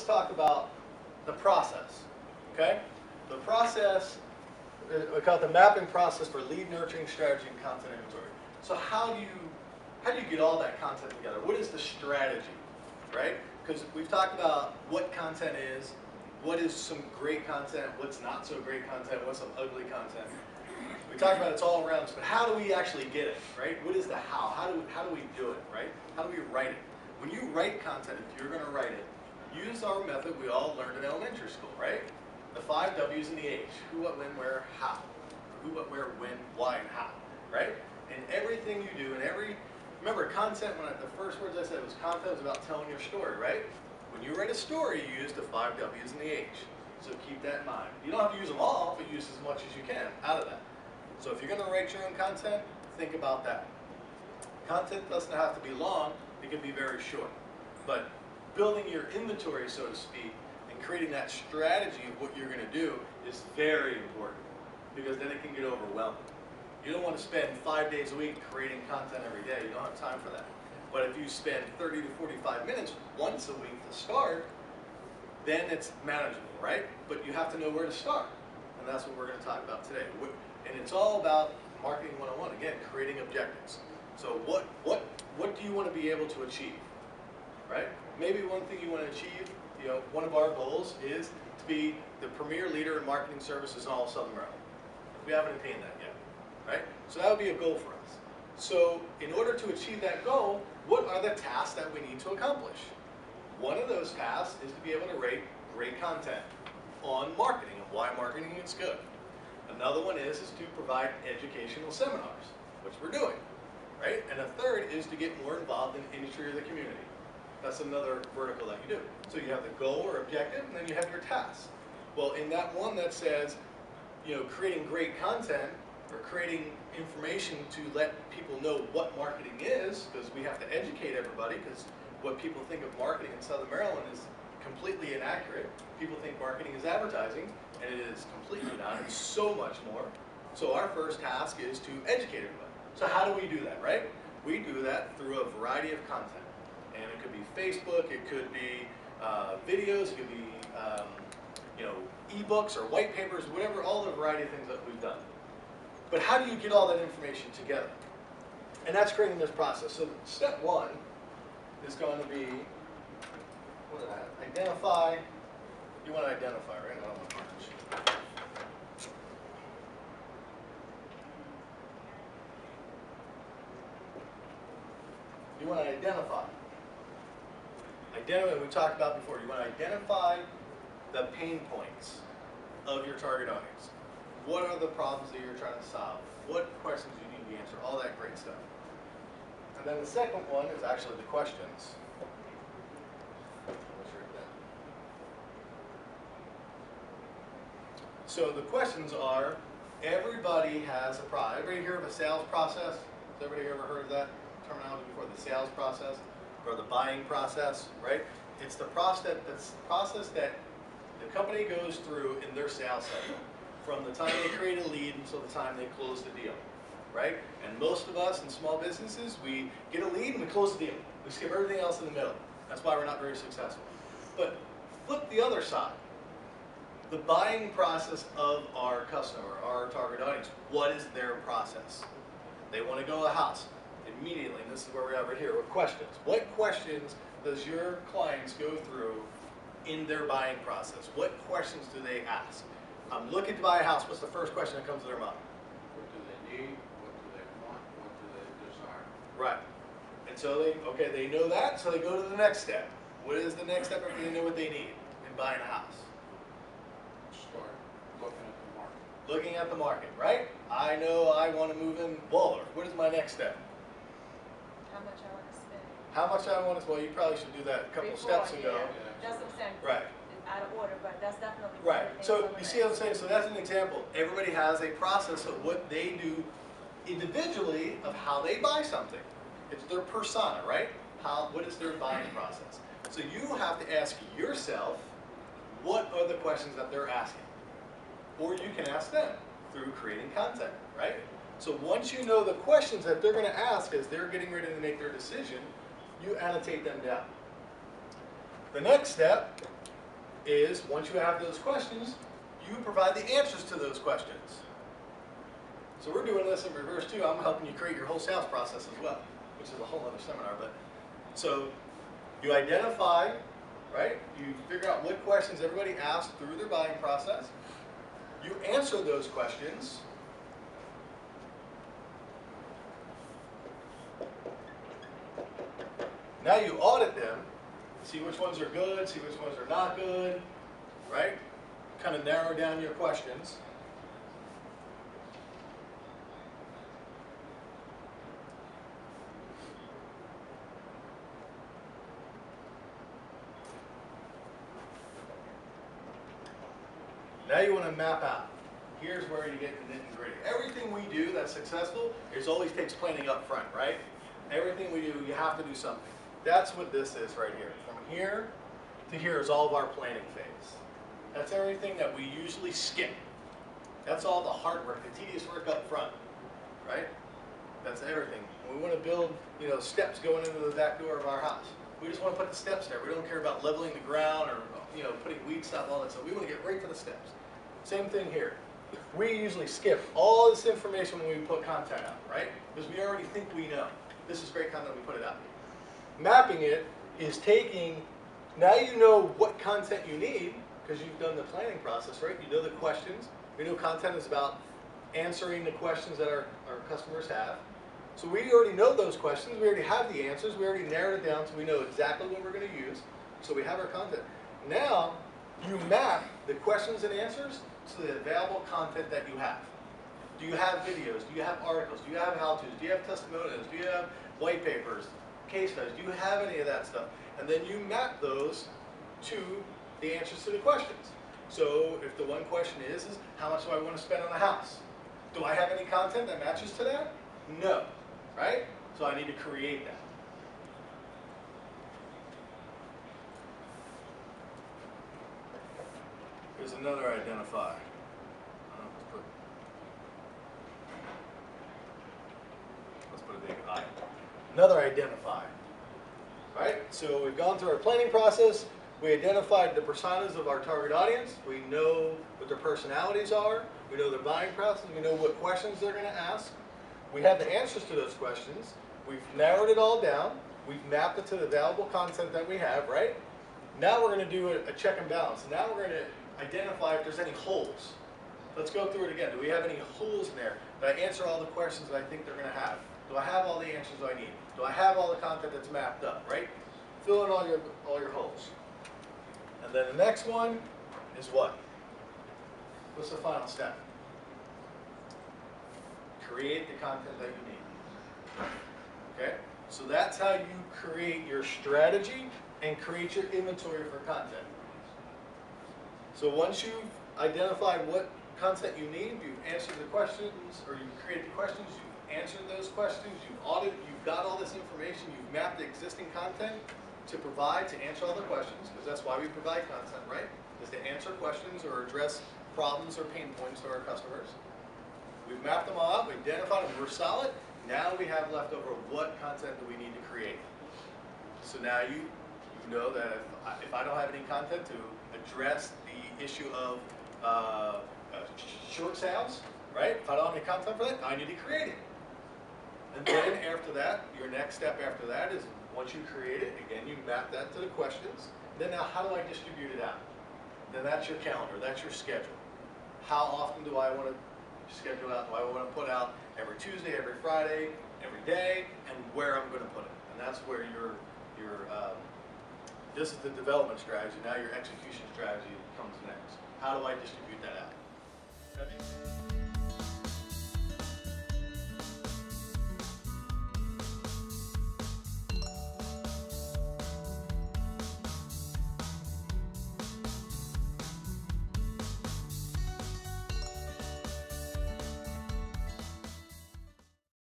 let's talk about the process, okay? The process, we call it the mapping process for lead nurturing strategy and content inventory. So how do you get all that content together? What is the strategy, right? Because we've talked about what content is, what is some great content, what's not so great content, what's some ugly content. We talked about it's all around us, but how do we actually get it, right? What is the how? How do we do it, right? How do we write it? When you write content, if you're going to write it, use our method we all learned in elementary school, right? The 5 W's and the H. Who, what, when, where, how. Who, what, where, when, why, and how, right? And everything you do, and remember content, the first words I said was content was about telling your story, right? When you write a story, you use the 5 W's and the H. So keep that in mind. You don't have to use them all, but use as much as you can out of that. So if you're going to write your own content, think about that. Content doesn't have to be long, it can be very short. But building your inventory, so to speak, and creating that strategy of what you're going to do is very important, because then it can get overwhelming. You don't want to spend 5 days a week creating content every day. You don't have time for that. But if you spend 30 to 45 minutes once a week to start, then it's manageable, right? But you have to know where to start. And that's what we're going to talk about today. And it's all about marketing 101, again, creating objectives. So what do you want to be able to achieve, right? Maybe one thing you want to achieve, one of our goals is to be the premier leader in marketing services in all of Southern Maryland. We haven't attained that yet, right? So that would be a goal for us. So in order to achieve that goal, what are the tasks that we need to accomplish? One of those tasks is to be able to write great content on marketing and why marketing is good. Another one is to provide educational seminars, which we're doing, right? And a third is to get more involved in the industry or the community. That's another vertical that you do. So you have the goal or objective, and then you have your tasks. Well, in that one that says, creating great content or creating information to let people know what marketing is, because we have to educate everybody, because what people think of marketing in Southern Maryland is completely inaccurate. People think marketing is advertising, and it is completely not. It's so much more. So our first task is to educate everybody. So how do we do that, right? We do that through a variety of content. And it could be Facebook, it could be videos, it could be ebooks or white papers, whatever, all the variety of things that we've done. But how do you get all that information together? And that's creating this process. So step one is going to be, identify. You want to identify, right? I don't want to mark. You want to identify. We talked about before. You want to identify the pain points of your target audience. What are the problems that you're trying to solve? What questions you need to answer? All that great stuff. And then the second one is actually the questions. So the questions are, everybody has a problem. Everybody hear of a sales process? Has everybody ever heard of that terminology before? The sales process or the buying process, right? It's the process that the company goes through in their sales cycle, from the time they create a lead until the time they close the deal, right? And most of us in small businesses, we get a lead and we close the deal. We skip everything else in the middle. That's why we're not very successful. But flip the other side. The buying process of our customer, our target audience, what is their process? They want to go to a house immediately, and this is where we are right here with questions. What questions does your clients go through in their buying process? What questions do they ask? I'm looking to buy a house. What's the first question that comes to their mind? What do they need? What do they want? What do they desire? Right. And so they know that, so they go to the next step. What is the next step after they know what they need in buying a house? Start looking at the market. Looking at the market, right? I know I want to move in Waller. What is my next step? How much I want to spend. How much I want to, well, you probably should do that a couple steps ago. Yeah. That's what I'm saying. Right. Out of order, but that's definitely right. So you see what I'm saying? So that's an example. Everybody has a process of what they do individually of how they buy something. It's their persona, right? What is their buying process? So you have to ask yourself, what are the questions that they're asking? Or you can ask them through creating content, right? So once you know the questions that they're going to ask as they're getting ready to make their decision, you annotate them down. The next step is, once you have those questions, you provide the answers to those questions. So we're doing this in reverse too. I'm helping you create your whole sales process as well, which is a whole other seminar. But so you identify, right? You figure out what questions everybody asked through their buying process. You answer those questions. Now you audit them, see which ones are good, see which ones are not good, right? Kind of narrow down your questions. Now you want to map out. Here's where you get the nitty-gritty. Everything we do that's successful is always takes planning up front, right? Everything we do, you have to do something. That's what this is right here. From here to here is all of our planning phase. That's everything that we usually skip. That's all the hard work, the tedious work up front, right? That's everything. We want to build, steps going into the back door of our house. We just want to put the steps there. We don't care about leveling the ground or, putting weed stop, all that stuff. We want to get right to the steps. Same thing here. We usually skip all this information when we put content out, right? Because we already think we know. This is great content, we put it out. Mapping it is taking, now you know what content you need, because you've done the planning process, right? You know the questions. We know content is about answering the questions that our customers have. So we already know those questions. We already have the answers. We already narrowed it down so we know exactly what we're going to use. So we have our content. Now, you map the questions and answers to the available content that you have. Do you have videos? Do you have articles? Do you have how-tos? Do you have testimonials? Do you have white papers, case studies? Do you have any of that stuff? And then you map those to the answers to the questions. So if the one question is how much do I want to spend on a house? Do I have any content that matches to that? No, right? So I need to create that. Here's another identifier. Let's put a big I. Another identifier. Right? So we've gone through our planning process. We identified the personas of our target audience. We know what their personalities are. We know their buying process. We know what questions they're going to ask. We have the answers to those questions. We've narrowed it all down. We've mapped it to the valuable content that we have, right? Now we're going to do a check and balance. Now we're going to identify if there's any holes. Let's go through it again. Do we have any holes in there? Did I answer all the questions that I think they're going to have? Do I have all the answers I need? Do I have all the content that's mapped up, right? Fill in all your holes. And then the next one is what? What's the final step? Create the content that you need. Okay? So that's how you create your strategy and create your inventory for content. So once you've identified what content you need, you've answered the questions, or you've created the questions, you've answered those questions, you've audited, you've got all this information, you've mapped the existing content to provide, to answer all the questions, because that's why we provide content, right? Is to answer questions or address problems or pain points to our customers. We've mapped them all out, we've identified them, we're solid. Now we have left over what content do we need to create. So now you know that if I don't have any content to address the issue of short sales, right? If I don't have any content for that, I need to create it. And then after that, your next step after that is once you create it, again, you map that to the questions. Then now how do I distribute it out? Then that's your calendar, that's your schedule. How often do I want to schedule out? Do I want to put out every Tuesday, every Friday, every day, and where I'm going to put it? And that's where this is the development strategy. Now your execution strategy comes next. How do I distribute that out? Okay?